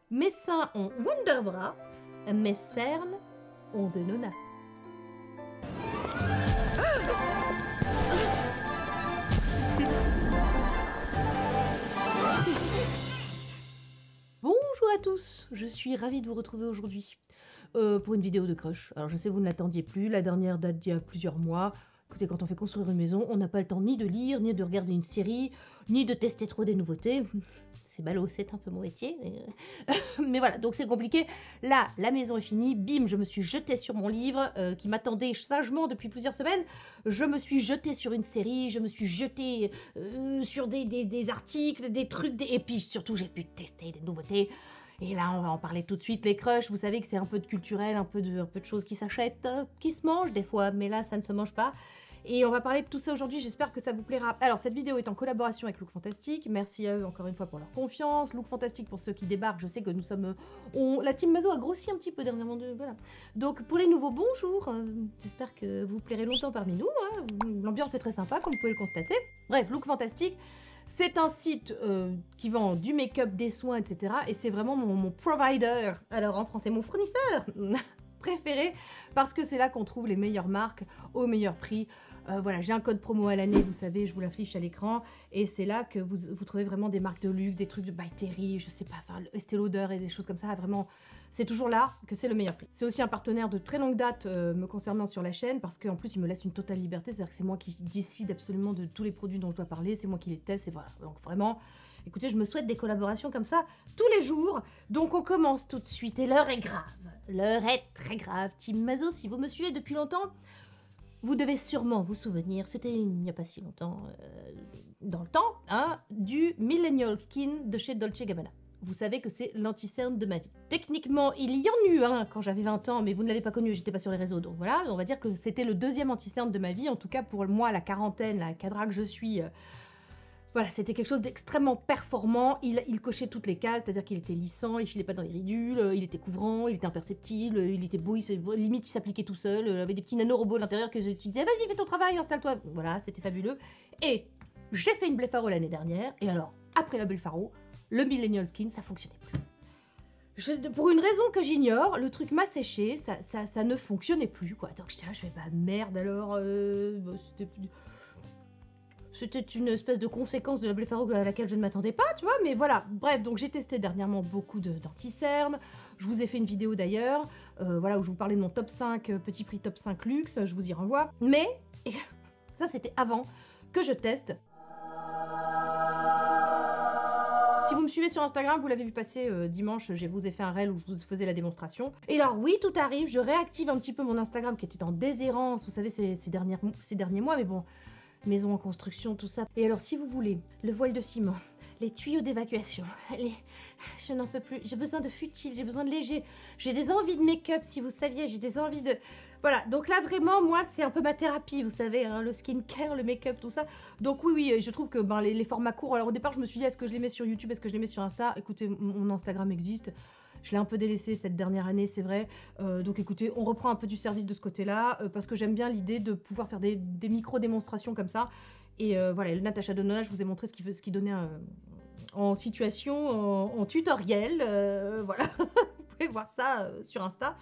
Mes seins ont Wonderbra, mes cernes ont de Nona. Bonjour à tous, je suis ravie de vous retrouver aujourd'hui pour une vidéo de crush. Alors je sais vous ne l'attendiez plus, la dernière date d'il y a plusieurs mois. Écoutez, quand on fait construire une maison, on n'a pas le temps ni de lire, ni de regarder une série, ni de tester trop des nouveautés. C'est ballot, c'est un peu mon métier. Mais voilà, donc c'est compliqué. Là, la maison est finie. Bim, je me suis jetée sur mon livre qui m'attendait sagement depuis plusieurs semaines. Je me suis jetée sur une série, je me suis jetée sur des articles, des trucs. Et puis surtout, j'ai pu tester des nouveautés. Et là, on va en parler tout de suite. Les crushs, vous savez que c'est un peu de culturel, un peu de choses qui s'achètent, qui se mangent des fois, mais là, ça ne se mange pas. Et on va parler de tout ça aujourd'hui, j'espère que ça vous plaira. Alors, cette vidéo est en collaboration avec Look Fantastic. Merci à eux encore une fois pour leur confiance. Look Fantastic, pour ceux qui débarquent, je sais que nous sommes... La team Mazo a grossi un petit peu dernièrement. Voilà. Donc, pour les nouveaux, bonjour. J'espère que vous plairez longtemps parmi nous. Hein. L'ambiance est très sympa, comme vous pouvez le constater. Bref, Look Fantastic, c'est un site qui vend du make-up, des soins, etc. Et c'est vraiment mon provider. Alors, en français, mon fournisseur préféré, parce que c'est là qu'on trouve les meilleures marques au meilleur prix. Voilà, j'ai un code promo à l'année, vous savez, je vous l'affiche à l'écran, et c'est là que vous trouvez vraiment des marques de luxe, des trucs de By Terry, je sais pas, enfin, Estée Lauder et des choses comme ça, vraiment, c'est toujours là que c'est le meilleur prix. C'est aussi un partenaire de très longue date me concernant sur la chaîne, parce qu'en plus, il me laisse une totale liberté, c'est-à-dire que c'est moi qui décide absolument de tous les produits dont je dois parler, c'est moi qui les teste, et voilà, donc vraiment... Écoutez, je me souhaite des collaborations comme ça tous les jours. Donc on commence tout de suite et l'heure est grave. L'heure est très grave. Team Mazo, si vous me suivez depuis longtemps, vous devez sûrement vous souvenir, c'était il n'y a pas si longtemps, dans le temps, hein, du Millennial Skin de chez Dolce & Gabbana. Vous savez que c'est l'anti-cerne de ma vie. Techniquement, il y en eut un quand j'avais 20 ans, mais vous ne l'avez pas connu, j'étais pas sur les réseaux. Donc voilà, on va dire que c'était le deuxième anti-cerne de ma vie. En tout cas, pour moi, la quarantaine, la cadra que je suis... Voilà, c'était quelque chose d'extrêmement performant, il cochait toutes les cases, c'est-à-dire qu'il était lissant, il filait pas dans les ridules, il était couvrant, il était imperceptible, il était beau, limite il s'appliquait tout seul, il avait des petits nanorobots à l'intérieur que tu disais vas-y fais ton travail, installe-toi. Voilà, c'était fabuleux. Et j'ai fait une Blefaro l'année dernière, et alors, après la Blefaro, le Millennial Skin, ça fonctionnait plus. Pour une raison que j'ignore, le truc m'a séché, ça ne fonctionnait plus, quoi. Donc je fais bah merde alors, c'était plus... C'était une espèce de conséquence de la Blefaro à laquelle je ne m'attendais pas, tu vois, mais voilà. Bref, donc j'ai testé dernièrement beaucoup d'anti-cernes. Je vous ai fait une vidéo d'ailleurs, voilà, où je vous parlais de mon top 5, petit prix top 5 luxe, je vous y renvoie. Mais, ça c'était avant que je teste. Si vous me suivez sur Instagram, vous l'avez vu passer dimanche, je vous ai fait un reel où je vous faisais la démonstration. Et alors oui, tout arrive, je réactive un petit peu mon Instagram qui était en déshérence, vous savez, ces derniers mois, mais bon... Maison en construction, tout ça. Et alors, si vous voulez, le voile de ciment, les tuyaux d'évacuation, je n'en peux plus. J'ai besoin de futile, j'ai besoin de léger. J'ai des envies de make-up, si vous saviez. J'ai des envies de... Voilà, donc là, vraiment, moi, c'est un peu ma thérapie, vous savez, hein, le skincare, le make-up, tout ça. Donc oui, je trouve que ben, les formats courts... Alors au départ, je me suis dit, est-ce que je les mets sur YouTube, est-ce que je les mets sur Insta? Écoutez, mon Instagram existe. Je l'ai un peu délaissé cette dernière année, c'est vrai. Donc écoutez, on reprend un peu du service de ce côté-là, parce que j'aime bien l'idée de pouvoir faire des micro-démonstrations comme ça. Et voilà, le Natasha Denona, je vous ai montré ce qu'il donnait en situation, en tutoriel. Voilà, vous pouvez voir ça sur Insta.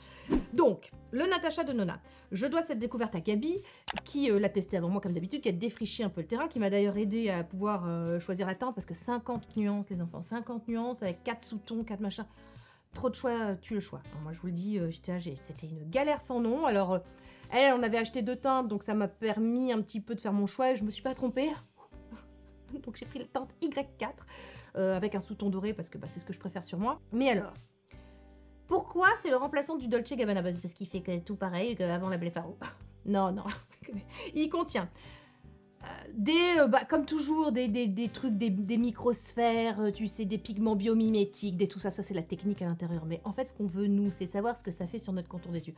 Donc, le Natasha Denona, je dois cette découverte à Gabi, qui l'a testé avant moi comme d'habitude, qui a défriché un peu le terrain, qui m'a d'ailleurs aidé à pouvoir choisir la teinte, parce que 50 nuances, les enfants, 50 nuances avec 4 sous-tons, 4 machins. Trop de choix, tue le choix. Alors moi je vous le dis, c'était une galère sans nom. Alors elle, on avait acheté 2 teintes, donc ça m'a permis un petit peu de faire mon choix et je me suis pas trompée. Donc j'ai pris la teinte Y4 avec un sous-ton doré parce que bah, c'est ce que je préfère sur moi. Mais alors, pourquoi c'est le remplaçant du Dolce & Gabbana? Parce qu'il fait tout pareil qu'avant la Blefaro. Non, il contient... comme toujours, des trucs, des microsphères, tu sais, des pigments biomimétiques, tout ça, c'est la technique à l'intérieur. Mais en fait, ce qu'on veut, nous, c'est savoir ce que ça fait sur notre contour des yeux.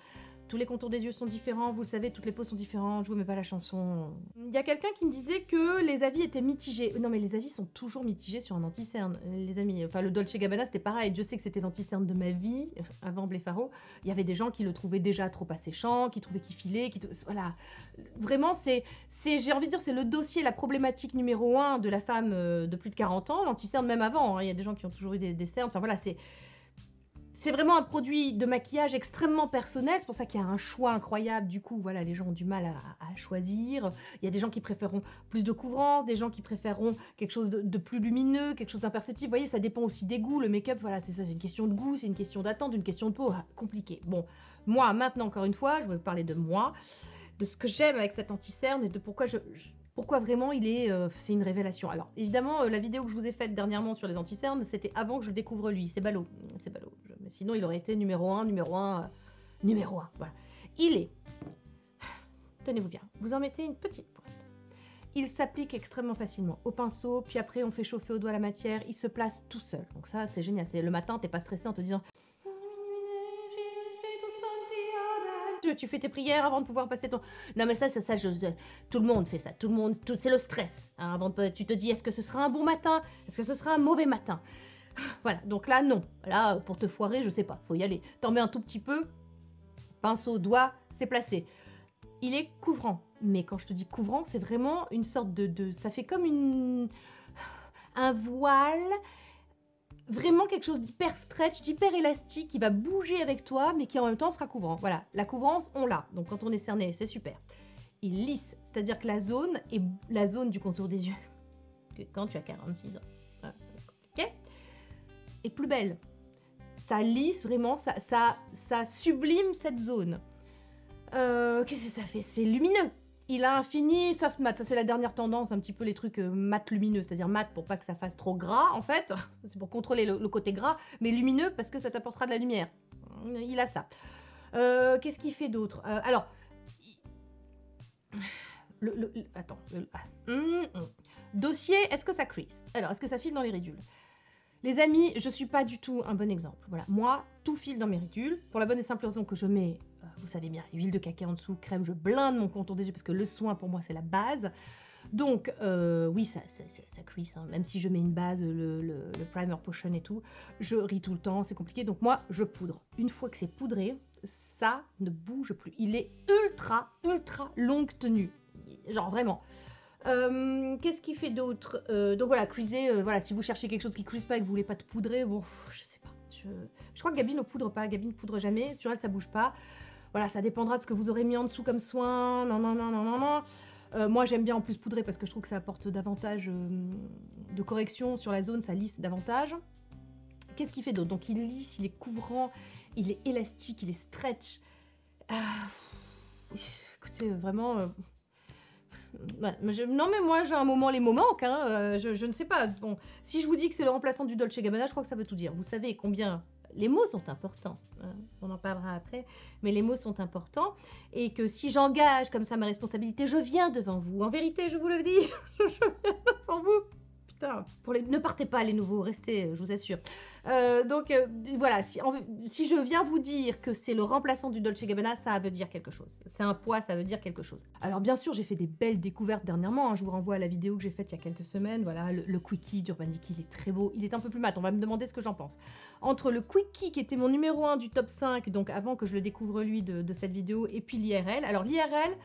Tous les contours des yeux sont différents, vous le savez, toutes les peaux sont différentes, je vous mets pas la chanson. Il y a quelqu'un qui me disait que les avis étaient mitigés. Non, mais les avis sont toujours mitigés sur un anti-cerne, les amis. Enfin, le Dolce & Gabbana, c'était pareil. Dieu sait que c'était l'anti-cerne de ma vie, avant Blefaro. Il y avait des gens qui le trouvaient déjà trop asséchant, qui trouvaient qu'il filait, voilà. Vraiment, j'ai envie de dire, c'est le dossier, la problématique numéro 1 de la femme de plus de 40 ans, l'anti-cerne même avant, hein. Il y a des gens qui ont toujours eu des cernes, enfin voilà, C'est vraiment un produit de maquillage extrêmement personnel, c'est pour ça qu'il y a un choix incroyable, du coup, voilà, les gens ont du mal à choisir. Il y a des gens qui préféreront plus de couvrance, des gens qui préféreront quelque chose de plus lumineux, quelque chose d'imperceptible. Vous voyez, ça dépend aussi des goûts, le make-up, voilà, c'est ça, c'est une question de goût, c'est une question d'attente, une question de peau, compliqué. Bon, moi, maintenant, encore une fois, je vais vous parler de moi, de ce que j'aime avec cet anti-cerne et de pourquoi vraiment c'est une révélation. Alors, évidemment, la vidéo que je vous ai faite dernièrement sur les anti-cernes, c'était avant que je le découvre lui. C'est ballot, c'est ballot. Mais sinon, il aurait été numéro 1, voilà. Il est, tenez-vous bien, vous en mettez une petite pointe. Il s'applique extrêmement facilement au pinceau, puis après, on fait chauffer au doigt la matière, il se place tout seul. Donc ça, c'est génial. C'est le matin, t'es pas stressé en te disant... Tu fais tes prières avant de pouvoir passer ton... Non mais ça, tout le monde fait ça, c'est le stress. Hein, avant tu te dis, est-ce que ce sera un bon matin? Est-ce que ce sera un mauvais matin? Voilà, donc là, non. Là, pour te foirer, je sais pas, faut y aller. T'en mets un tout petit peu, pinceau, doigt, c'est placé. Il est couvrant, mais quand je te dis couvrant, c'est vraiment une sorte ça fait comme un voile... Vraiment quelque chose d'hyper stretch, d'hyper élastique, qui va bouger avec toi, mais qui en même temps sera couvrant. Voilà, la couvrance, on l'a. Donc quand on est cerné, c'est super. Il lisse, c'est-à-dire que la zone du contour des yeux, que quand tu as 46 ans, ok, est plus belle. Ça lisse vraiment, ça sublime cette zone. Qu'est-ce que ça fait? C'est lumineux. Il a un fini soft matte, ça c'est la dernière tendance, un petit peu les trucs mat lumineux, c'est-à-dire mat pour pas que ça fasse trop gras en fait, c'est pour contrôler le côté gras, mais lumineux parce que ça t'apportera de la lumière. Il a ça. Qu'est-ce qu'il fait d'autre? Alors, attends. Dossier, est-ce que ça crease? Alors, est-ce que ça file dans les ridules? Les amis, je suis pas du tout un bon exemple. Voilà, moi, tout file dans mes ridules, pour la bonne et simple raison que je mets... vous savez bien, huile de caca en dessous, crème, je blinde mon contour des yeux parce que le soin pour moi c'est la base. Donc oui, ça crease, hein. Même si je mets une base, le primer potion et tout, je ris tout le temps, c'est compliqué. Donc moi, je poudre. Une fois que c'est poudré, ça ne bouge plus. Il est ultra longue tenue. Genre vraiment. Qu'est-ce qu'il fait d'autre? Donc voilà, creaser, voilà, si vous cherchez quelque chose qui crease pas et que vous voulez pas te poudrer, bon, je sais pas. Je crois que Gabi ne poudre pas, Gabi ne poudre jamais, sur elle ça bouge pas. Voilà, ça dépendra de ce que vous aurez mis en dessous comme soin. Non. Moi, j'aime bien en plus poudrer parce que je trouve que ça apporte davantage de correction sur la zone, ça lisse davantage. Qu'est-ce qu'il fait d'autre? Donc, il lisse, il est couvrant, il est élastique, il est stretch. Écoutez, vraiment... Voilà. Non, mais moi, j'ai un moment, les moments manquent. Hein. Je ne sais pas. Bon, si je vous dis que c'est le remplaçant du Dolce & Gabbana, je crois que ça veut tout dire. Vous savez combien... Les mots sont importants, hein, on en parlera après, mais les mots sont importants, et que si j'engage comme ça ma responsabilité, je viens devant vous. En vérité, je vous le dis, je viens devant vous. Putain, ne partez pas les nouveaux, restez, je vous assure. Voilà, si je viens vous dire que c'est le remplaçant du Dolce & Gabbana, ça veut dire quelque chose. C'est un poids, ça veut dire quelque chose. Alors bien sûr, j'ai fait des belles découvertes dernièrement, hein, je vous renvoie à la vidéo que j'ai faite il y a quelques semaines, voilà, le Quickie d'Urban Decay, il est très beau, il est un peu plus mat, on va me demander ce que j'en pense. Entre le Quickie qui était mon numéro 1 du top 5, donc avant que je le découvre lui de cette vidéo, et puis l'IRL, alors l'IRL,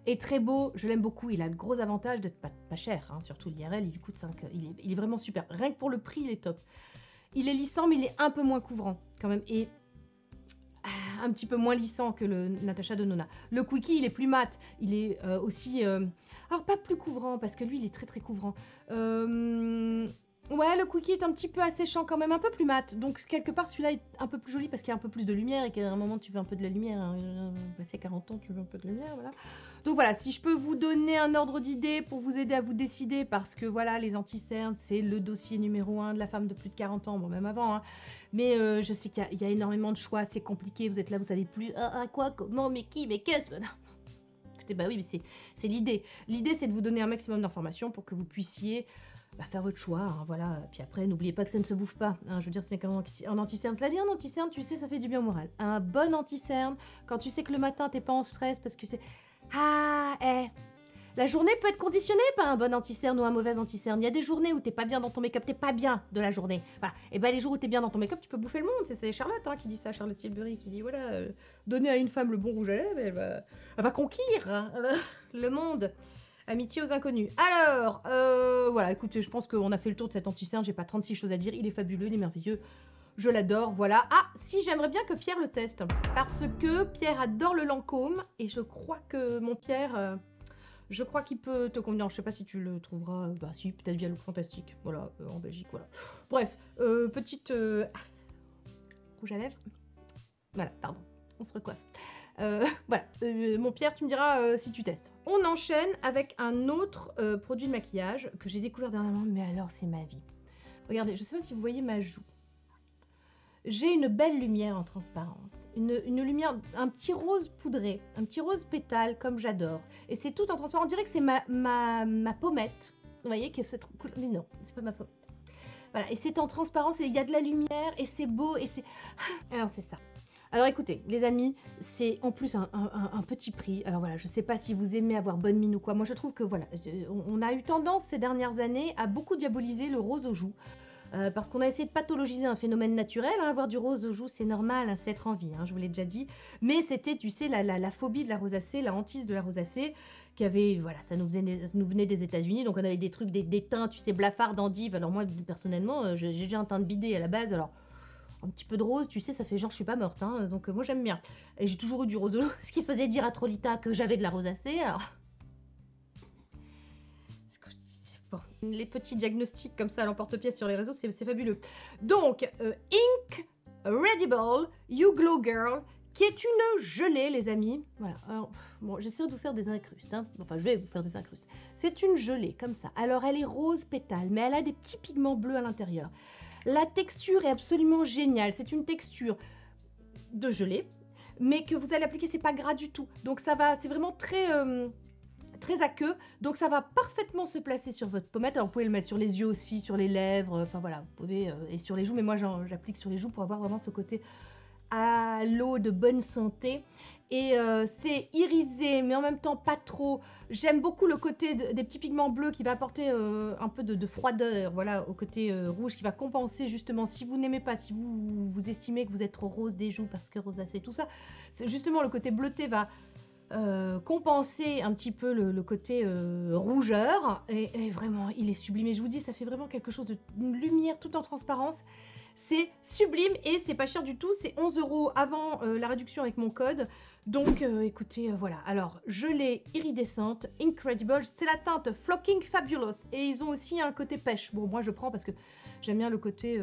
est très beau, je l'aime beaucoup, il a le gros avantage d'être pas cher, hein, surtout l'IRL, il coûte 5, il est vraiment super, rien que pour le prix, il est top. Il est lissant, mais il est un peu moins couvrant, quand même, et un petit peu moins lissant que le Natasha Denona. Le Quickie, il est plus mat, il est aussi... alors, pas plus couvrant, parce que lui, il est très couvrant. Ouais, le Quickie est un petit peu asséchant quand même, un peu plus mat. Donc, quelque part, celui-là est un peu plus joli parce qu'il y a un peu plus de lumière et qu'à un moment, tu veux un peu de la lumière. Hein. Passé 40 ans, tu veux un peu de lumière, voilà. Donc voilà, si je peux vous donner un ordre d'idée pour vous aider à vous décider, parce que voilà, les anti-cernes, c'est le dossier numéro 1 de la femme de plus de 40 ans, bon, même avant, hein. Mais je sais qu'il y a énormément de choix, c'est compliqué, vous êtes là, vous savez plus, quoi, comment, mais qui, mais qu'est-ce... Écoutez, bah oui, mais c'est l'idée. L'idée, c'est de vous donner un maximum d'informations pour que vous puissiez... faire votre choix, hein, voilà. Puis après, n'oubliez pas que ça ne se bouffe pas. Hein, je veux dire, c'est un anti-cerne. Cela dit, un anti-cerne, tu sais, ça fait du bien au moral. Un bon anti-cerne, quand tu sais que le matin, t'es pas en stress parce que c'est... La journée peut être conditionnée par un bon anti-cerne ou un mauvais anti-cerne. Il y a des journées où t'es pas bien dans ton make-up, t'es pas bien de la journée. Voilà. Et ben les jours où t'es bien dans ton make-up, tu peux bouffer le monde. C'est Charlotte hein, qui dit ça, Charlotte Tilbury, qui dit voilà, donner à une femme le bon rouge à lèvres, elle va conquérir hein, le monde. Amitié aux inconnus. Alors, voilà, écoutez, je pense qu'on a fait le tour de cet anti-cerne, j'ai pas 36 choses à dire, il est fabuleux, il est merveilleux. Je l'adore, voilà. Ah, si, j'aimerais bien que Pierre le teste. Parce que Pierre adore le Lancôme. Et je crois que mon Pierre... je crois qu'il peut te convenir. Je sais pas si tu le trouveras. Bah si, peut-être via Look Fantastique. Voilà, en Belgique, voilà. Bref, petite... rouge à lèvres. Voilà, pardon. On se recoiffe. Voilà, mon Pierre, tu me diras si tu testes. On enchaîne avec un autre produit de maquillage que j'ai découvert dernièrement, mais alors c'est ma vie. Regardez, je sais pas si vous voyez ma joue. J'ai une belle lumière en transparence, une lumière, un petit rose poudré, un petit rose pétale comme j'adore. Et c'est tout en transparence, on dirait que c'est ma pommette. Vous voyez que c'est trop cool, mais non, c'est pas ma pommette. Voilà, et c'est en transparence et il y a de la lumière et c'est beau et c'est... Alors c'est ça. Alors écoutez, les amis, c'est en plus un petit prix. Alors voilà, je sais pas si vous aimez avoir bonne mine ou quoi. Moi je trouve que voilà, on a eu tendance ces dernières années à beaucoup diaboliser le rose aux joues. Parce qu'on a essayé de pathologiser un phénomène naturel, hein, avoir du rose aux joues c'est normal, hein, c'est être en vie, hein, je vous l'ai déjà dit, mais c'était, tu sais, la phobie de la rosacée, la hantise de la rosacée, qui avait, voilà, ça nous venait des États-Unis, donc on avait des trucs, des teints, tu sais, blafards, d'endives. Alors moi, personnellement, j'ai déjà un teint de bidet à la base, alors un petit peu de rose, tu sais, ça fait genre je suis pas morte, hein, donc moi j'aime bien. Et j'ai toujours eu du rose aux joues, ce qui faisait dire à Trolita que j'avais de la rosacée, alors... Bon, les petits diagnostics comme ça à l'emporte-pièce sur les réseaux, c'est fabuleux. Donc, Incredible You Glow Girl, qui est une gelée, les amis. Voilà, alors, bon, j'essaie de vous faire des incrustes, hein. Enfin, je vais vous faire des incrustes. C'est une gelée, comme ça. Alors, elle est rose pétale, mais elle a des petits pigments bleus à l'intérieur. La texture est absolument géniale. C'est une texture de gelée, mais que vous allez appliquer, c'est pas gras du tout. Donc, ça va, c'est vraiment très... très aqueux, donc ça va parfaitement se placer sur votre pommette. Alors vous pouvez le mettre sur les yeux aussi, sur les lèvres, enfin voilà, vous pouvez, et sur les joues, mais moi j'applique sur les joues pour avoir vraiment ce côté à l'eau de bonne santé. Et c'est irisé, mais en même temps pas trop. J'aime beaucoup le côté des petits pigments bleus qui va apporter un peu de froideur, voilà, au côté rouge, qui va compenser justement, si vous n'aimez pas, si vous estimez que vous êtes trop rose des joues parce que rosacée, tout ça, c'est justement le côté bleuté va compenser un petit peu le côté rougeur et vraiment il est sublime et je vous dis ça fait vraiment quelque chose d'une lumière tout en transparence, c'est sublime et c'est pas cher du tout, c'est 11 € avant la réduction avec mon code, donc écoutez, voilà. Alors gelée iridescente Incredible, c'est la teinte Flocking Fabulous et ils ont aussi un côté pêche. Bon, moi je prends parce que j'aime bien le côté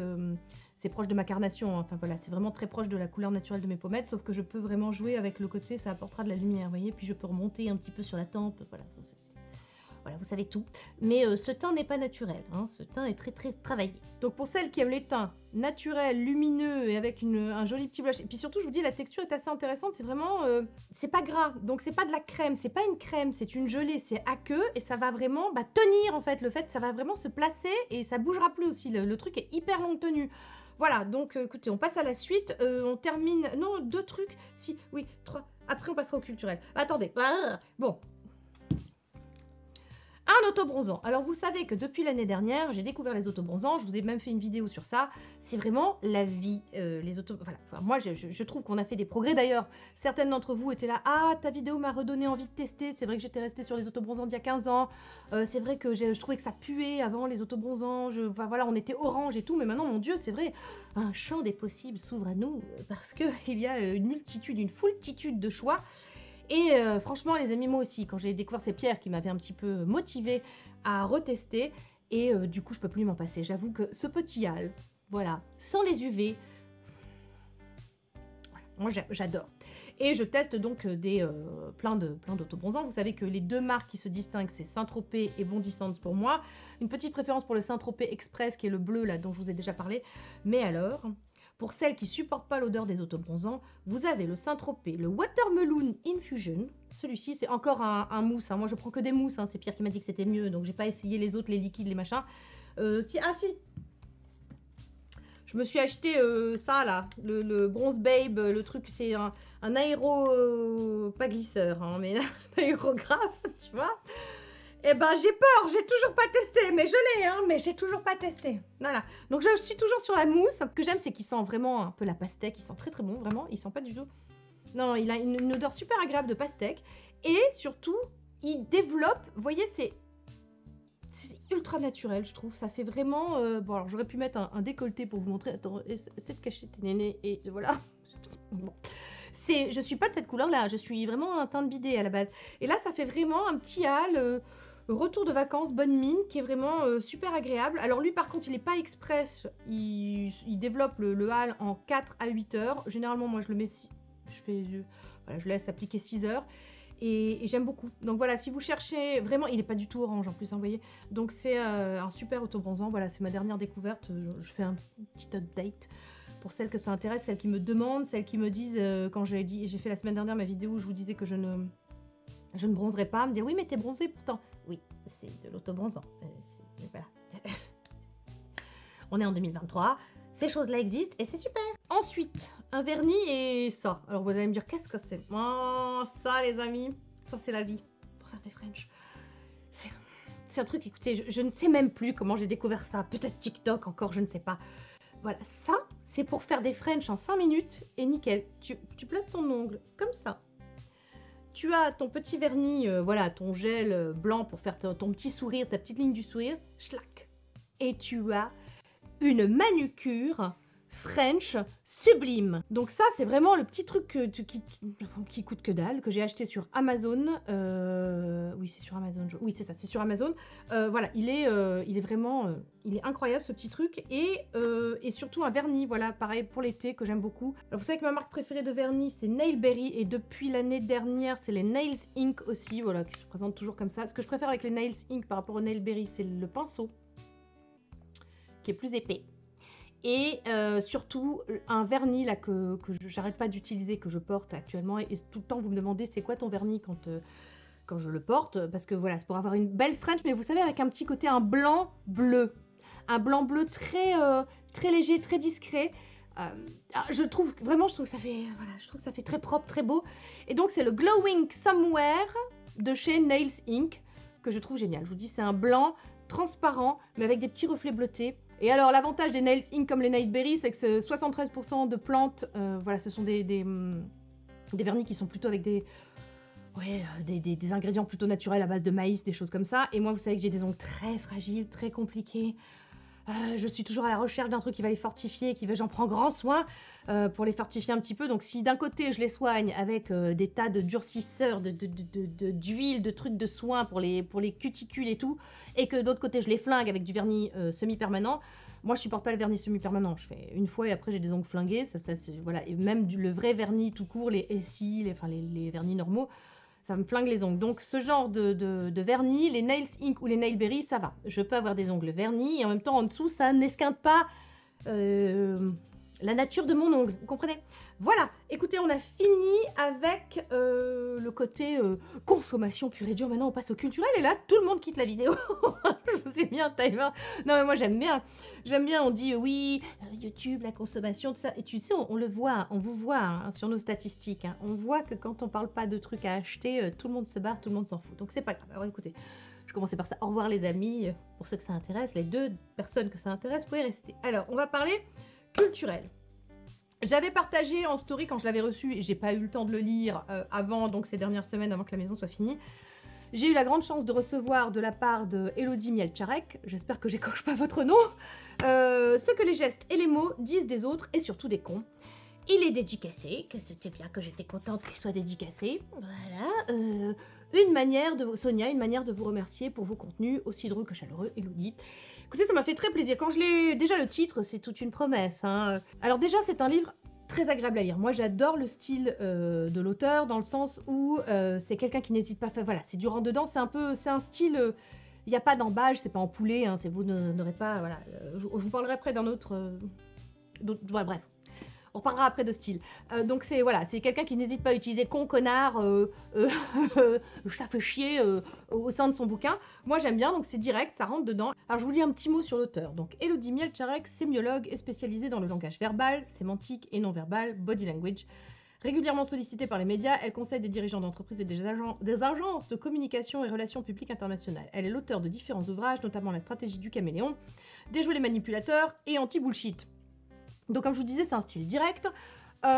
c'est proche de ma carnation, hein. Enfin voilà, c'est vraiment très proche de la couleur naturelle de mes pommettes, sauf que je peux vraiment jouer avec le côté, ça apportera de la lumière, vous voyez, puis je peux remonter un petit peu sur la tempe, voilà, voilà, vous savez tout. Mais ce teint n'est pas naturel, hein. Ce teint est très très travaillé. Donc pour celles qui aiment les teints naturels, lumineux et avec un joli petit blush, et puis surtout je vous dis la texture est assez intéressante, c'est vraiment, c'est pas gras, donc c'est pas de la crème, c'est pas une crème, c'est une gelée, c'est aqueux et ça va vraiment tenir en fait, le fait ça va vraiment se placer et ça bougera plus aussi, le truc est hyper longue tenue. Voilà, donc écoutez, on passe à la suite, on termine, non, 2 trucs, si, oui, 3, après on passera au culturel. Attendez, bon. Un autobronzant. Alors vous savez que depuis l'année dernière, j'ai découvert les autobronzants, je vous ai même fait une vidéo sur ça, c'est vraiment la vie, les voilà. Enfin, moi je trouve qu'on a fait des progrès d'ailleurs, certaines d'entre vous étaient là, ah ta vidéo m'a redonné envie de tester, c'est vrai que j'étais restée sur les autobronzants d'il y a 15 ans, c'est vrai que je trouvais que ça puait avant les autobronzants, enfin voilà, on était orange et tout, mais maintenant mon Dieu c'est vrai, un champ des possibles s'ouvre à nous, parce qu'il y a une foultitude de choix. Et franchement les amis, moi aussi, quand j'ai découvert, c'est Pierre qui m'avait un petit peu motivée à retester, et du coup je peux plus m'en passer. J'avoue que ce petit hal, voilà, sans les UV, voilà, moi j'adore. Et je teste donc plein d'autobronzants. Vous savez que les 2 marques qui se distinguent, c'est Saint-Tropez et Bondi Sands pour moi. Une petite préférence pour le Saint-Tropez Express, qui est le bleu là dont je vous ai déjà parlé. Mais alors... Pour celles qui supportent pas l'odeur des autobronzants, vous avez le Saint-Tropez, le Watermelon Infusion. Celui-ci, c'est encore un mousse, hein. Moi, je prends que des mousses, hein. C'est Pierre qui m'a dit que c'était mieux, donc j'ai pas essayé les autres, les liquides, les machins. Si. Je me suis acheté ça, là, le Bronze Babe, le truc, c'est un aéro... pas glisseur, hein, mais un aérographe, tu vois. Eh ben, j'ai peur, j'ai toujours pas testé, mais je l'ai, hein, mais j'ai toujours pas testé. Voilà. Donc, je suis toujours sur la mousse. Ce que j'aime, c'est qu'il sent vraiment un peu la pastèque. Il sent très très bon, vraiment. Il sent pas du tout... Non, il a une odeur super agréable de pastèque. Et surtout, il développe, vous voyez, c'est ultra naturel, je trouve. Ça fait vraiment... bon, alors j'aurais pu mettre un décolleté pour vous montrer. Attends, essaie de cacher tes nénés et voilà. Bon. Je suis pas de cette couleur-là, je suis vraiment un teint de bidet à la base. Et là, ça fait vraiment un petit hâle, retour de vacances, bonne mine, qui est vraiment super agréable. Alors lui, par contre, il est pas express, il développe le hâle en 4 à 8 heures. Généralement, moi, je le mets... voilà, je laisse appliquer 6 heures. Et j'aime beaucoup. Donc voilà, si vous cherchez... Vraiment, il n'est pas du tout orange en plus, hein, vous voyez. Donc c'est un super autobronzant. Voilà, c'est ma dernière découverte. Je fais un petit update pour celles que ça intéresse, celles qui me demandent, celles qui me disent... quand j'ai fait la semaine dernière ma vidéo où je vous disais que je ne bronzerai pas, me dire oui mais t'es bronzée pourtant. Oui, c'est de l'autobronzant. Voilà. On est en 2023, ces choses-là existent et c'est super. Ensuite, un vernis et ça. Alors vous allez me dire qu'est-ce que c'est? Oh, ça les amis, ça c'est la vie. Pour faire des French. C'est un truc, écoutez, je ne sais même plus comment j'ai découvert ça. Peut-être TikTok encore, je ne sais pas. Voilà, ça, c'est pour faire des French en 5 minutes et nickel. Tu places ton ongle comme ça. Tu as ton petit vernis, voilà, ton gel blanc pour faire ton petit sourire, ta petite ligne du sourire, schlac. Et tu as une manucure French sublime. Donc ça, c'est vraiment le petit truc qui coûte que dalle, que j'ai acheté sur Amazon. Oui, c'est sur Amazon. Oui, c'est ça, c'est sur Amazon. Voilà, il est vraiment... il est incroyable, ce petit truc. Et surtout un vernis, voilà, pareil pour l'été, que j'aime beaucoup. Alors, vous savez que ma marque préférée de vernis, c'est Nailberry. Et depuis l'année dernière, c'est les Nails Ink aussi, voilà, qui se présentent toujours comme ça. Ce que je préfère avec les Nails Ink par rapport aux Nailberry, c'est le pinceau, qui est plus épais. Et surtout, un vernis là, que j'arrête pas d'utiliser, que je porte actuellement. Et tout le temps, vous me demandez, c'est quoi ton vernis quand je le porte? Parce que voilà, c'est pour avoir une belle French, mais vous savez, avec un petit côté, un blanc-bleu. Un blanc-bleu très, très léger, très discret. Je trouve que ça fait, voilà, je trouve que ça fait très propre, très beau. Et donc, c'est le Glowing Somewhere de chez Nails Ink, que je trouve génial. Je vous dis, c'est un blanc transparent, mais avec des petits reflets bleutés. Et alors, l'avantage des Nails Ink comme les Nailberry, c'est que c'est 73% de plantes. Voilà, ce sont des vernis qui sont plutôt avec des ingrédients plutôt naturels à base de maïs, des choses comme ça. Et moi, vous savez que j'ai des ongles très fragiles, très compliqués. Je suis toujours à la recherche d'un truc qui va les fortifier, j'en prends grand soin pour les fortifier un petit peu. Donc si d'un côté je les soigne avec des tas de durcisseurs, d'huile, de trucs de soins pour les cuticules et tout, et que d'autre côté je les flingue avec du vernis semi-permanent, moi je supporte pas le vernis semi-permanent. Je fais une fois et après j'ai des ongles flingués. Voilà. Et même le vrai vernis tout court, les SI, les vernis normaux, ça me flingue les ongles. Donc ce genre de vernis, les Nails Ink ou les Nailberry, ça va. Je peux avoir des ongles vernis et en même temps en dessous, ça n'esquinte pas la nature de mon ongle. Vous comprenez? Voilà, écoutez, on a fini avec le côté consommation pure et dure. Maintenant, on passe au culturel et là, tout le monde quitte la vidéo. Je vous ai mis un timer. Non, mais moi, j'aime bien. J'aime bien, on dit oui, YouTube, la consommation, tout ça. Et tu sais, on le voit, on vous voit hein, sur nos statistiques. Hein. On voit que quand on parle pas de trucs à acheter, tout le monde se barre, tout le monde s'en fout. Donc, c'est pas grave. Alors, écoutez, je commençais par ça. Au revoir, les amis. Pour ceux que ça intéresse, les 2 personnes que ça intéresse, vous pouvez rester. Alors, on va parler culturel. J'avais partagé en story quand je l'avais reçu et j'ai pas eu le temps de le lire avant, donc ces dernières semaines, avant que la maison soit finie. J'ai eu la grande chance de recevoir de la part de Elodie Mielczarek, j'espère que j'écorche pas votre nom, ce que les gestes et les mots disent des autres et surtout des cons. Il est dédicacé, que c'était bien, que j'étais contente qu'il soit dédicacé. Voilà. Sonia, une manière de vous remercier pour vos contenus aussi drôles que chaleureux, Elodie. Écoutez, ça m'a fait très plaisir. Quand je l'ai... Déjà, le titre, c'est toute une promesse. Hein. Alors déjà, c'est un livre très agréable à lire. Moi, j'adore le style de l'auteur, dans le sens où c'est quelqu'un qui n'hésite pas à faire... Voilà, c'est du rentre-dedans, c'est un style... Il n'y a pas d'embâche, c'est pas en poulet, hein, vous n'aurez pas... Voilà, je vous parlerai après d'un autre... voilà, bref. On reparlera après de style. Donc c'est voilà, c'est quelqu'un qui n'hésite pas à utiliser con, connard, ça fait chier au sein de son bouquin. Moi j'aime bien, donc c'est direct, ça rentre dedans. Alors je vous dis un petit mot sur l'auteur. Donc Elodie Mielczarek, sémiologue et spécialisée dans le langage verbal, sémantique et non verbal, body language. Régulièrement sollicitée par les médias, elle conseille des dirigeants d'entreprises et des agences de communication et relations publiques internationales. Elle est l'auteur de différents ouvrages, notamment La stratégie du caméléon, Déjouer les manipulateurs et Anti-bullshit. Donc comme je vous disais, c'est un style direct.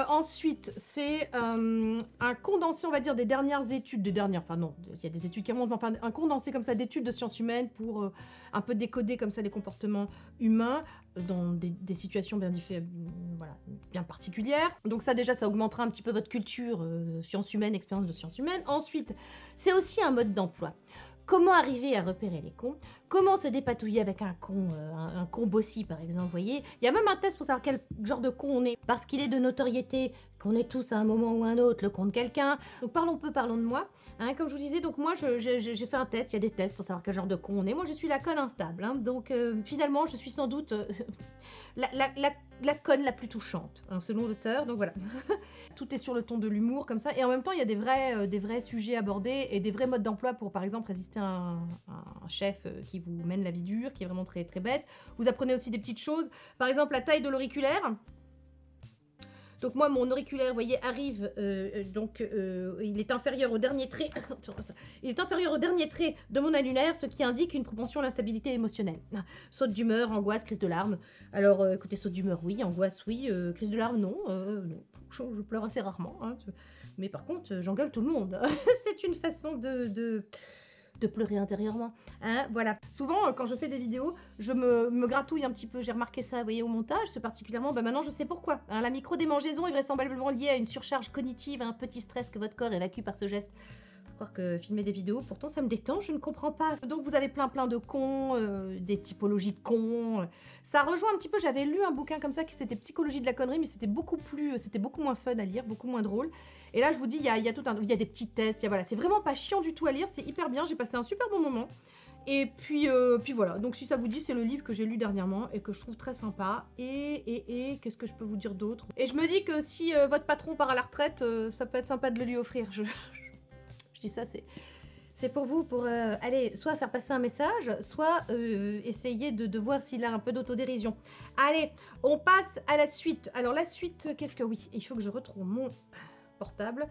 Ensuite, c'est un condensé, on va dire, des dernières études, enfin non, il y a des études qui remontent, mais enfin un condensé comme ça d'études de sciences humaines pour un peu décoder comme ça les comportements humains dans des situations voilà, bien particulières. Donc ça déjà, ça augmentera un petit peu votre culture sciences humaines, expérience de sciences humaines. Ensuite, c'est aussi un mode d'emploi. Comment arriver à repérer les cons? Comment se dépatouiller avec un con bossy, par exemple, vous voyez? Il y a même un test pour savoir quel genre de con on est. Parce qu'il est de notoriété, qu'on est tous à un moment ou un autre le con de quelqu'un. Donc parlons peu, parlons de moi. Hein, comme je vous disais, donc moi, j'ai fait un test. Il y a des tests pour savoir quel genre de con on est. Moi, je suis la conne instable. Hein, donc finalement, je suis sans doute la conne la plus touchante, hein, selon l'auteur. Donc voilà. Tout est sur le ton de l'humour, comme ça. Et en même temps, il y a des vrais sujets abordés et des vrais modes d'emploi pour, par exemple, résister à un chef qui vous mène la vie dure, qui est vraiment très, très bête. Vous apprenez aussi des petites choses. Par exemple, la taille de l'auriculaire. Donc moi, mon auriculaire, vous voyez, arrive, il est inférieur au dernier trait. Il est inférieur au dernier trait de mon annulaire, ce qui indique une propension à l'instabilité émotionnelle. Saute d'humeur, angoisse, crise de larmes. Alors, écoutez, saute d'humeur, oui, angoisse, oui, crise de larmes, non. Non. Je pleure assez rarement, hein, mais par contre, j'engueule tout le monde. C'est une façon de pleurer intérieurement. Hein, voilà. Souvent, quand je fais des vidéos, je me gratouille un petit peu. J'ai remarqué ça, vous voyez, au montage, c'est particulièrement... maintenant, je sais pourquoi. Hein, la micro-démangeaison est vraisemblablement liée à une surcharge cognitive, à un petit stress que votre corps évacue par ce geste. Je crois que filmer des vidéos, pourtant, ça me détend, je ne comprends pas. Donc, vous avez plein de cons, des typologies de cons. Ça rejoint un petit peu... J'avais lu un bouquin comme ça, qui c'était Psychologie de la connerie, mais c'était beaucoup moins fun à lire, beaucoup moins drôle. Et là, je vous dis, il y a des petits tests, voilà, c'est vraiment pas chiant du tout à lire, c'est hyper bien, j'ai passé un super bon moment. Et puis voilà, donc si ça vous dit, c'est le livre que j'ai lu dernièrement et que je trouve très sympa. Et qu'est-ce que je peux vous dire d'autre? Et je me dis que si votre patron part à la retraite, ça peut être sympa de le lui offrir. Je dis ça, c'est pour vous, pour aller soit faire passer un message, soit essayer de voir s'il a un peu d'autodérision. Allez, on passe à la suite. Alors la suite, qu'est-ce que... Oui, il faut que je retrouve mon portable.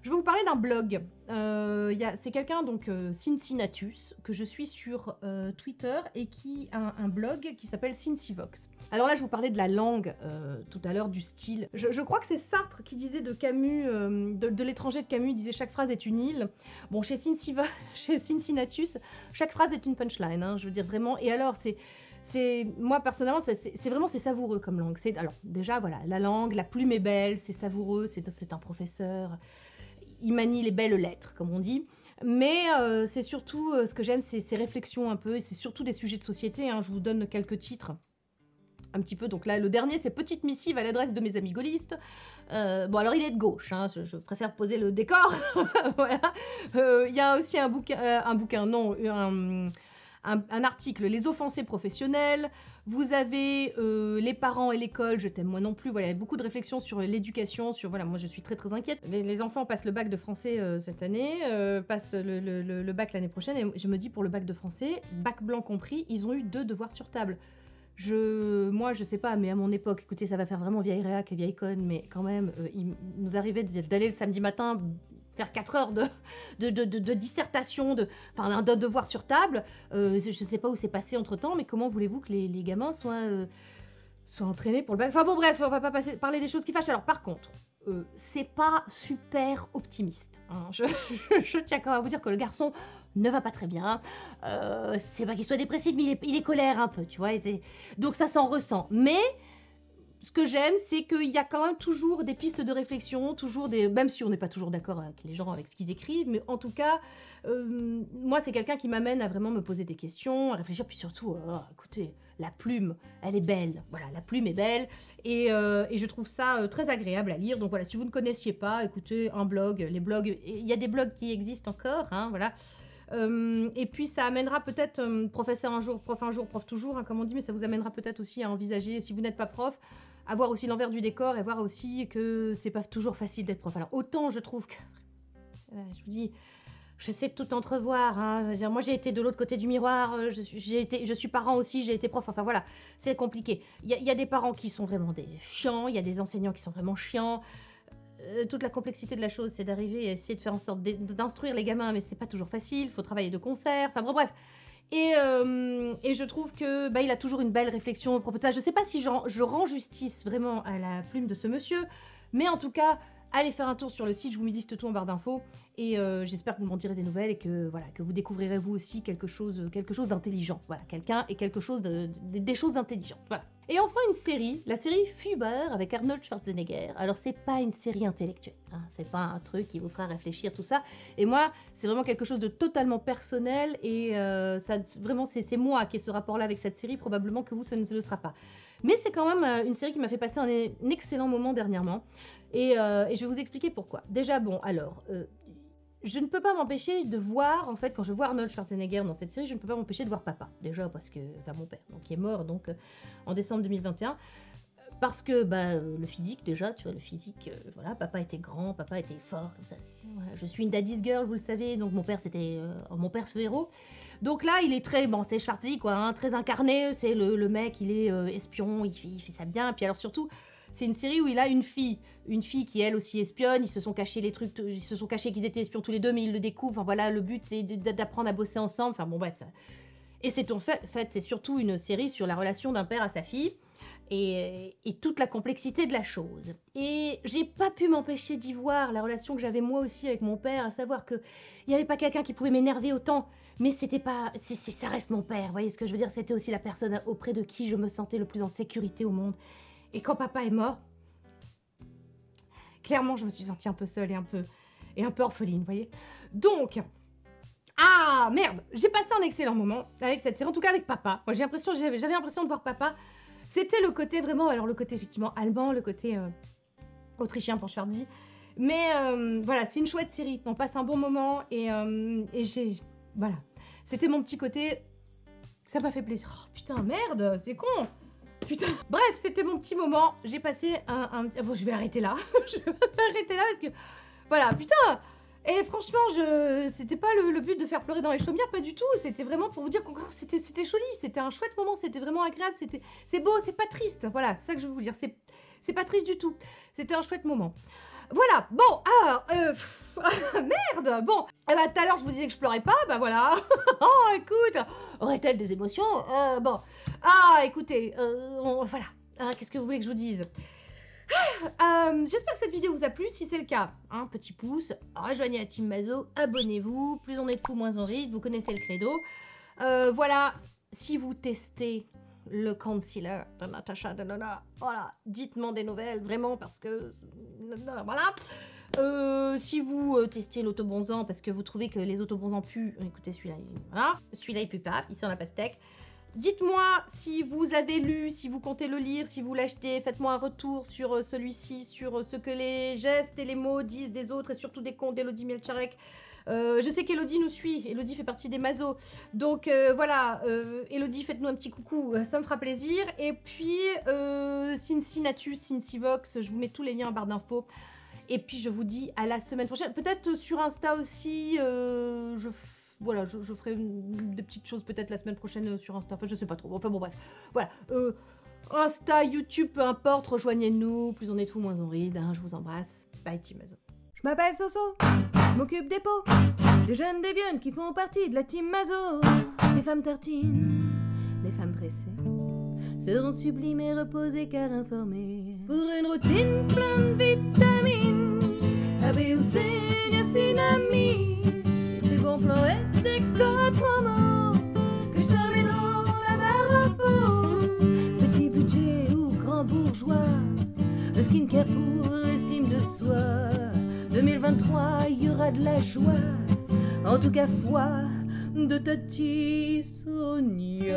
Je vais vous parler d'un blog. C'est quelqu'un, donc Cincinnatus, que je suis sur Twitter et qui a un blog qui s'appelle Cincivox. Alors là, je vous parlais de la langue tout à l'heure, du style. Je crois que c'est Sartre qui disait de Camus, de l'étranger de Camus, il disait chaque phrase est une île. Bon, chez Cincinnatus, chaque phrase est une punchline, hein, je veux dire vraiment. Et alors, moi personnellement, c'est savoureux comme langue. Alors déjà, voilà, la langue, la plume est belle, c'est savoureux, c'est un professeur. Il manie les belles lettres, comme on dit. Mais c'est surtout, ce que j'aime, c'est ses réflexions un peu, et c'est surtout des sujets de société. Hein. Je vous donne quelques titres, un petit peu. Donc là, le dernier, c'est Petite missive à l'adresse de mes amis gaullistes. Bon, alors il est de gauche, hein, je préfère poser le décor. Voilà. Il y a aussi un article, les offensés professionnels. Vous avez les parents et l'école, je t'aime moi non plus. Voilà, il y a beaucoup de réflexions sur l'éducation, voilà, moi je suis très très inquiète. Les enfants passent le bac de français cette année, passent le bac l'année prochaine, et je me dis pour le bac de français, bac blanc compris, ils ont eu 2 devoirs sur table. Moi, je sais pas, mais à mon époque, écoutez, ça va faire vraiment vieille réac et vieille conne, mais quand même, il nous arrivait d'aller le samedi matin faire 4 heures de dissertation, d'un devoir sur table. Je ne sais pas où c'est passé entre-temps, mais comment voulez-vous que les gamins soient entraînés pour le bac? Enfin bon, bref, on va pas parler des choses qui fâchent. Alors par contre, c'est pas super optimiste. Hein. Je tiens quand même à vous dire que le garçon ne va pas très bien. C'est pas qu'il soit dépressif, mais il est colère un peu, tu vois. Donc ça s'en ressent. Mais... ce que j'aime, c'est qu'il y a quand même toujours des pistes de réflexion, même si on n'est pas toujours d'accord avec les gens, avec ce qu'ils écrivent, mais en tout cas, moi, c'est quelqu'un qui m'amène à vraiment me poser des questions, à réfléchir, puis surtout, écoutez, la plume, elle est belle, voilà, la plume est belle, et je trouve ça très agréable à lire. Donc voilà, si vous ne connaissiez pas, écoutez, les blogs, il y a des blogs qui existent encore, hein, voilà. Et puis ça amènera peut-être, professeur un jour, prof toujours, hein, comme on dit, mais ça vous amènera peut-être aussi à envisager, si vous n'êtes pas prof, à voir aussi l'envers du décor et voir aussi que c'est pas toujours facile d'être prof. Alors autant je trouve que, je vous dis, j'essaie de tout entrevoir. Hein. Moi j'ai été de l'autre côté du miroir, je suis parent aussi, j'ai été prof. Enfin voilà, c'est compliqué. Il y a des parents qui sont vraiment des chiants, il y a des enseignants qui sont vraiment chiants. Toute la complexité de la chose, c'est d'arriver à essayer de faire en sorte d'instruire les gamins, mais c'est pas toujours facile. Il faut travailler de concert. Enfin bon, bref. Et je trouve que il a toujours une belle réflexion à propos de ça. Je sais pas si je rends justice vraiment à la plume de ce monsieur, Mais en tout cas, allez faire un tour sur le site, je vous liste tout en barre d'infos. Et j'espère que vous m'en direz des nouvelles et que, voilà, que vous découvrirez vous aussi quelque chose d'intelligent. Voilà, quelqu'un et quelque chose des choses intelligentes. Voilà. Et enfin une série, la série Fieber avec Arnold Schwarzenegger. Alors c'est pas une série intellectuelle, hein, c'est pas un truc qui vous fera réfléchir tout ça. Et moi, c'est vraiment quelque chose de totalement personnel et ça, vraiment c'est moi qui ai ce rapport-là avec cette série. Probablement que vous, ça ne le sera pas. Mais c'est quand même une série qui m'a fait passer un excellent moment dernièrement. Et je vais vous expliquer pourquoi. Déjà, bon, alors, je ne peux pas m'empêcher de voir, en fait, quand je vois Arnold Schwarzenegger dans cette série, je ne peux pas m'empêcher de voir papa. Déjà parce que, enfin mon père, donc qui est mort donc en décembre 2021. Parce que, le physique déjà, tu vois, le physique, voilà, papa était grand, papa était fort, comme ça. Voilà, je suis une daddy's girl, vous le savez, donc mon père c'était mon père ce héros. Donc là, il est très, bon, c'est Schwarzy, quoi, hein, très incarné, c'est le mec, il est espion, il fait ça bien, puis alors surtout, c'est une série où il a une fille qui elle aussi espionne, ils se sont cachés les trucs, ils se sont cachés qu'ils étaient espions tous les deux, mais ils le découvrent, enfin voilà, le but c'est d'apprendre à bosser ensemble, enfin bon bref, ça. Et c'est en fait, c'est surtout une série sur la relation d'un père à sa fille, et toute la complexité de la chose. Et j'ai pas pu m'empêcher d'y voir la relation que j'avais moi aussi avec mon père, à savoir que il y avait pas quelqu'un qui pouvait m'énerver autant, mais c'était pas, ça reste mon père, vous voyez ce que je veux dire, c'était aussi la personne auprès de qui je me sentais le plus en sécurité au monde. Et quand papa est mort, clairement je me suis sentie un peu seule et un peu orpheline, vous voyez. Donc, ah merde, j'ai passé un excellent moment avec cette série, en tout cas avec papa. Moi j'avais l'impression de voir papa. C'était le côté vraiment, alors le côté effectivement allemand, le côté autrichien pour Schwarzy. Mais voilà, c'est une chouette série. On passe un bon moment et voilà. C'était mon petit côté, ça m'a fait plaisir. Oh putain, merde, c'est con. Putain. Bref, c'était mon petit moment. J'ai passé bon, je vais arrêter là. Je vais arrêter là parce que, voilà, putain. Et franchement, c'était pas le but de faire pleurer dans les chaumières, pas du tout. C'était vraiment pour vous dire qu'encore c'était joli, c'était un chouette moment, c'était vraiment agréable, c'est beau, c'est pas triste. Voilà, c'est ça que je veux vous dire, c'est pas triste du tout. C'était un chouette moment. Voilà, bon, alors, merde, bon, tout à l'heure je vous disais que je pleurais pas, voilà. Oh, écoute, aurait-elle des émotions? Bon, écoutez, voilà, qu'est-ce que vous voulez que je vous dise? J'espère que cette vidéo vous a plu. Si c'est le cas, un petit pouce, rejoignez la team Mazo, abonnez-vous, plus on est de fous, moins on rit, vous connaissez le credo. Voilà, si vous testez le concealer de Natasha Denona, voilà, dites-moi des nouvelles, vraiment, parce que, voilà. Si vous testez l'autobronzant parce que vous trouvez que les autobronzants puent, écoutez, celui-là, voilà, celui-là il pue pas, il sent la pastèque. Dites-moi si vous avez lu, si vous comptez le lire, si vous l'achetez, faites-moi un retour sur celui-ci, sur ce que les gestes et les mots disent des autres et surtout des comptes d'Elodie Mielcharek. Je sais qu'Elodie nous suit, Elodie fait partie des Mazos, donc voilà, Elodie, faites-nous un petit coucou, ça me fera plaisir. Et puis, Cincinnatus, Cincivox, je vous mets tous les liens en barre d'infos. Et puis je vous dis à la semaine prochaine, peut-être sur Insta aussi, voilà, je ferai des petites choses peut-être la semaine prochaine sur Insta, enfin je sais pas trop, enfin bon bref, voilà, Insta, YouTube, peu importe, rejoignez-nous, plus on est de fous, moins on rit, je vous embrasse, bye Team Mazo. Je m'appelle Soso, je m'occupe des pots, des jeunes des vieux qui font partie de la Team Mazo, les femmes tartines, les femmes pressées, seront sublimes et reposées car informées, pour une routine pleine de vitamines, A, B ou C, niacinamide, des bons plans et des codes promo que je te mets dans la barre d'infos. Petit budget ou grand bourgeois, le skincare pour l'estime de soi. 2023, il y aura de la joie, en tout cas foi de Tati Sonia.